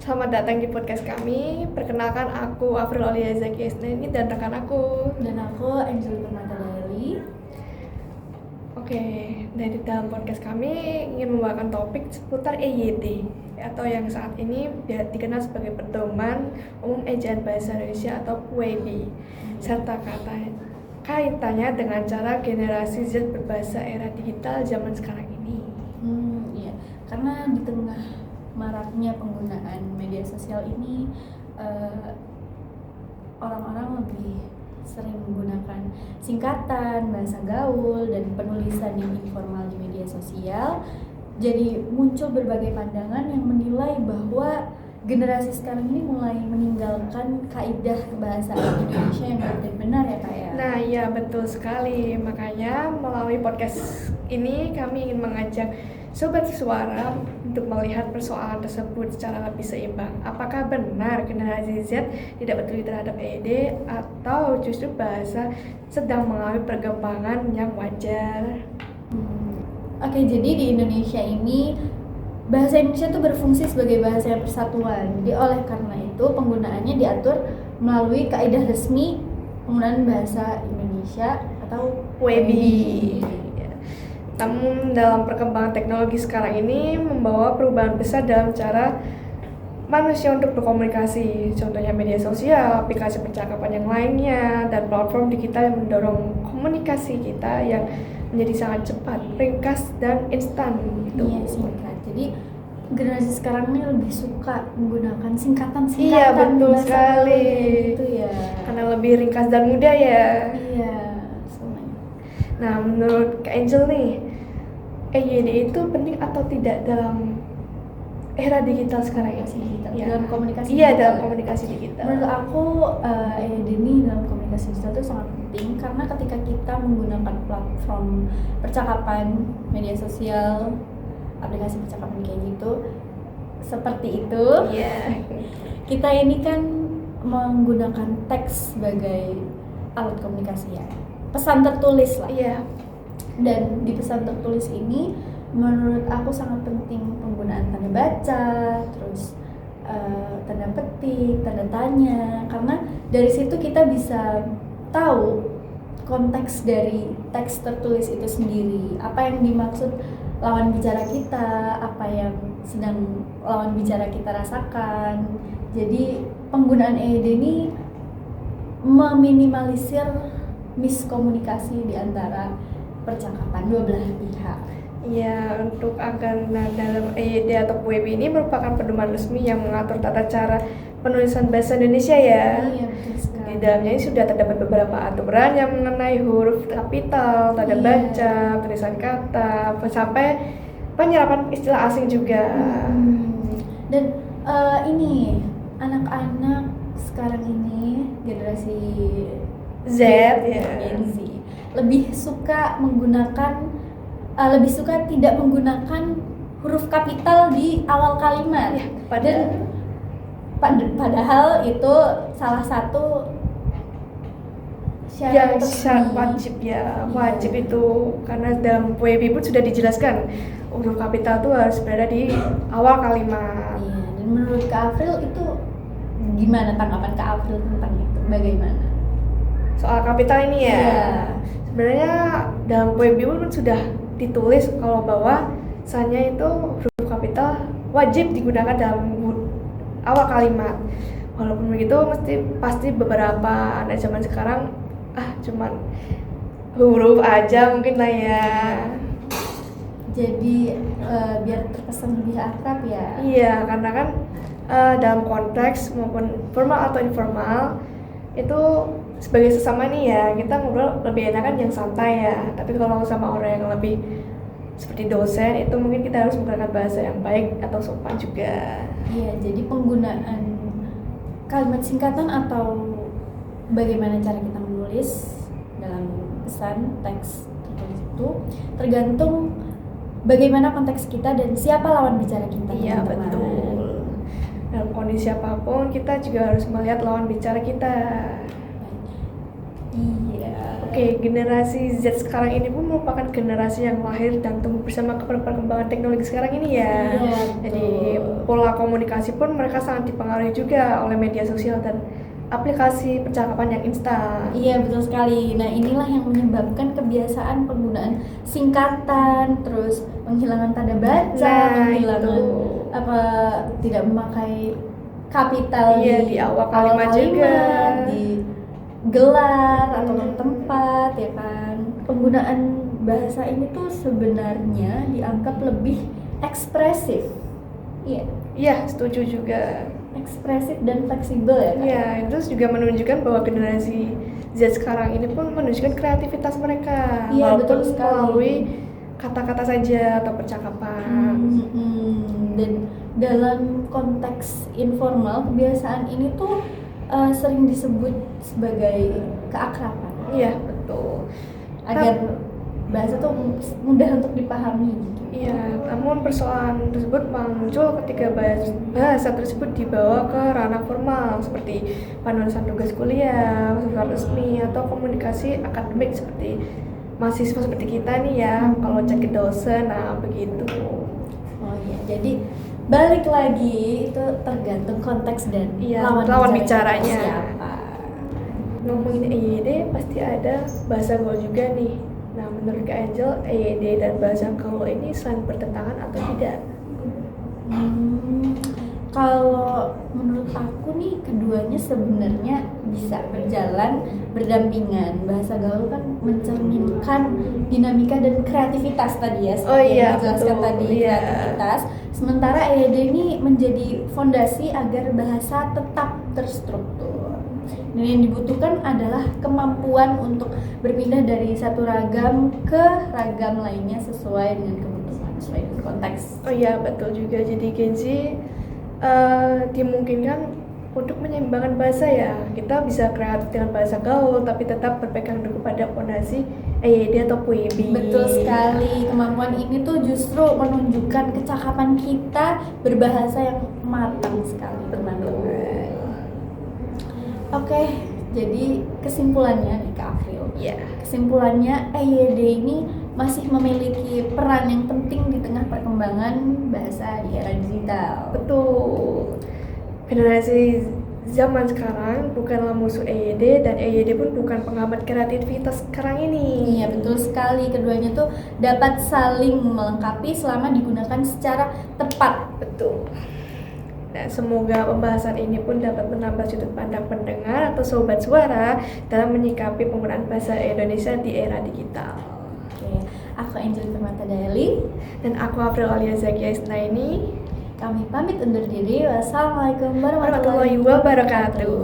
Selamat datang di podcast kami. Perkenalkan, aku Afril Aulia Zaki Esneni dan rekan aku. Dan aku Angel Permata Daily. Oke, dari dalam podcast kami ingin membawakan topik seputar EYD atau yang saat ini dikenal sebagai Pedoman Umum Ejaan Bahasa Indonesia atau PUEB, serta kaitannya dengan cara generasi Z berbahasa era digital zaman sekarang ini. Iya, karena di tengah maraknya penggunaan media sosial ini, orang-orang lebih sering menggunakan singkatan, bahasa gaul, dan penulisan yang informal di media sosial. Jadi muncul berbagai pandangan yang menilai bahwa generasi sekarang ini mulai meninggalkan kaidah kebahasaan Indonesia yang benar ya Kak ya? Nah iya betul sekali, makanya melalui podcast ini kami ingin mengajak Sobat Suara untuk melihat persoalan tersebut secara lebih seimbang. Apakah benar generasi Z tidak peduli terhadap EYD atau justru bahasa sedang mengalami perkembangan yang wajar? Oke, jadi di Indonesia ini bahasa Indonesia itu berfungsi sebagai bahasa yang persatuan. Jadi oleh karena itu penggunaannya diatur melalui kaidah resmi penggunaan bahasa Indonesia atau PUEB. Namun dalam perkembangan teknologi sekarang ini membawa perubahan besar dalam cara manusia untuk berkomunikasi. Contohnya media sosial, aplikasi percakapan yang lainnya, dan platform digital yang mendorong komunikasi kita yang menjadi sangat cepat, ringkas, dan instan gitu. Iya, singkat. Jadi generasi sekarang ini lebih suka menggunakan singkatan-singkatan. Iya, betul bahasa sekali. gitu ya. Karena lebih ringkas dan mudah ya. Iya, semuanya. Nah, menurut Kak Angel nih, EYD itu penting atau tidak dalam era digital sekarang ya? Ya. Dalam komunikasi Iya, digital. dalam komunikasi digital. Menurut aku EYD ini dalam komunikasi digital itu sangat penting karena ketika kita menggunakan platform percakapan, media sosial, aplikasi percakapan kayak gitu, seperti itu, kita ini kan menggunakan teks sebagai alat komunikasi ya, pesan tertulis lah. Iya. Dan di pesan tertulis ini menurut aku sangat penting penggunaan tanda baca, terus tanda petik, tanda tanya, karena dari situ kita bisa tahu konteks dari teks tertulis itu sendiri, apa yang dimaksud lawan bicara kita, apa yang sedang lawan bicara kita rasakan. Jadi penggunaan EYD ini meminimalisir miskomunikasi di antara percakapan dua belah pihak. Iya, untuk agar dalam EYD atau PUEB ini merupakan pedoman resmi yang mengatur tata cara penulisan bahasa Indonesia ya. Iya, betul sekali. Di dalamnya ini sudah terdapat beberapa aturan yang mengenai huruf kapital, tanda baca, tulisan kata, sampai penyerapan istilah asing juga. Dan ini anak-anak sekarang ini generasi Z ya. Gen Z lebih suka tidak menggunakan huruf kapital di awal kalimat. Ya, padahal itu salah satu yang syarat wajib ya, wajib itu karena dalam PUEB pun sudah dijelaskan huruf kapital itu harus berada di awal kalimat. Iya, dan menurut Kak Afril itu gimana tanggapan Kak Afril tentang itu? Bagaimana? Soal kapital ini ya. Iya. Sebenarnya dalam PUEB pun sudah ditulis kalau bahwasanya itu huruf kapital wajib digunakan dalam awal kalimat. Walaupun begitu pasti beberapa anak zaman sekarang cuman huruf aja mungkin lah ya. Jadi biar terkesan lebih akrab ya. Iya, karena kan dalam konteks maupun formal atau informal itu sebagai sesama nih ya, kita ngobrol lebih enak kan yang santai ya. Tapi kalau sama orang yang lebih seperti dosen itu mungkin kita harus menggunakan bahasa yang baik atau sopan juga. Iya, jadi penggunaan kalimat singkatan atau bagaimana cara kita menulis dalam pesan teks tertulis itu tergantung bagaimana konteks kita dan siapa lawan bicara kita. Iya, betul. Dalam kondisi apapun kita juga harus melihat lawan bicara kita. Iya. Oke, generasi Z sekarang ini pun merupakan generasi yang lahir dan tumbuh bersama perkembangan teknologi sekarang ini ya. Iya, Jadi betul. pola komunikasi pun mereka sangat dipengaruhi juga oleh media sosial dan aplikasi percakapan yang instan. Iya, betul sekali. Nah, inilah yang menyebabkan kebiasaan penggunaan singkatan, terus penghilangan tanda baca, Nah, penghilangan itu. tidak memakai kapital Iya, di awal kalimat juga. di gelar atau tempat, ya kan. Penggunaan bahasa ini tuh sebenarnya dianggap lebih ekspresif. Iya, Iya, setuju juga. ekspresif dan fleksibel ya kan. Iya, terus juga menunjukkan bahwa generasi Z sekarang ini pun menunjukkan kreativitas mereka, Iya, walaupun betul sekali. melalui kata-kata saja atau percakapan. Dan dalam konteks informal, kebiasaan ini tuh sering disebut sebagai keakraban Iya, betul. agar bahasa tuh mudah untuk dipahami gitu. Iya, namun persoalan tersebut muncul ketika bahasa tersebut dibawa ke ranah formal seperti penulisan tugas kuliah, surat resmi, atau komunikasi akademik seperti mahasiswa seperti kita nih ya, kalau chat ke dosen, nah begitu. Oh iya, jadi balik lagi itu tergantung konteks dan Iya, lawan lawan bicaranya bicaranya. siapa. Ngomongin EYD pasti ada bahasa gaul juga nih. Nah, menurut Kak Angel, EYD dan bahasa gaul ini saling bertentangan atau tidak? Kalau menurut aku nih keduanya sebenarnya bisa berjalan berdampingan. Bahasa gaul kan mencerminkan dinamika dan kreativitas tadi ya, Oh iya, yang dijelaskan betul. tadi, Iya. kreativitas. Sementara EYD ini menjadi fondasi agar bahasa tetap terstruktur. Dan yang dibutuhkan adalah kemampuan untuk berpindah dari satu ragam ke ragam lainnya sesuai dengan kebutuhan, sesuai dengan konteks. Oh iya, betul juga. Jadi Gen Z dimungkinkan untuk menyeimbangkan bahasa ya. Kita bisa kreatif dengan bahasa gaul tapi tetap berpegang teguh pada fondasi EYD atau PUIBI. Betul sekali, kemampuan ini tuh justru menunjukkan kecakapan kita berbahasa yang matang sekali, teman-teman. Oke, jadi kesimpulannya nih Kak Afril. Iya. Kesimpulannya EYD ini masih memiliki peran yang penting di tengah perkembangan bahasa di era digital. Betul. Generasi zaman sekarang bukanlah musuh EYD dan EYD pun bukan penghambat kreativitas sekarang ini. Iya, betul sekali. Keduanya tuh dapat saling melengkapi selama digunakan secara tepat. Betul. Nah, semoga pembahasan ini pun dapat menambah sudut pandang pendengar atau sobat suara dalam menyikapi penggunaan bahasa Indonesia di era digital. Oke, aku Angel Permata Daily. Dan aku April Alia Zakia Isnaini. Kami pamit undur diri. Wassalamualaikum Warahmatullahi wabarakatuh.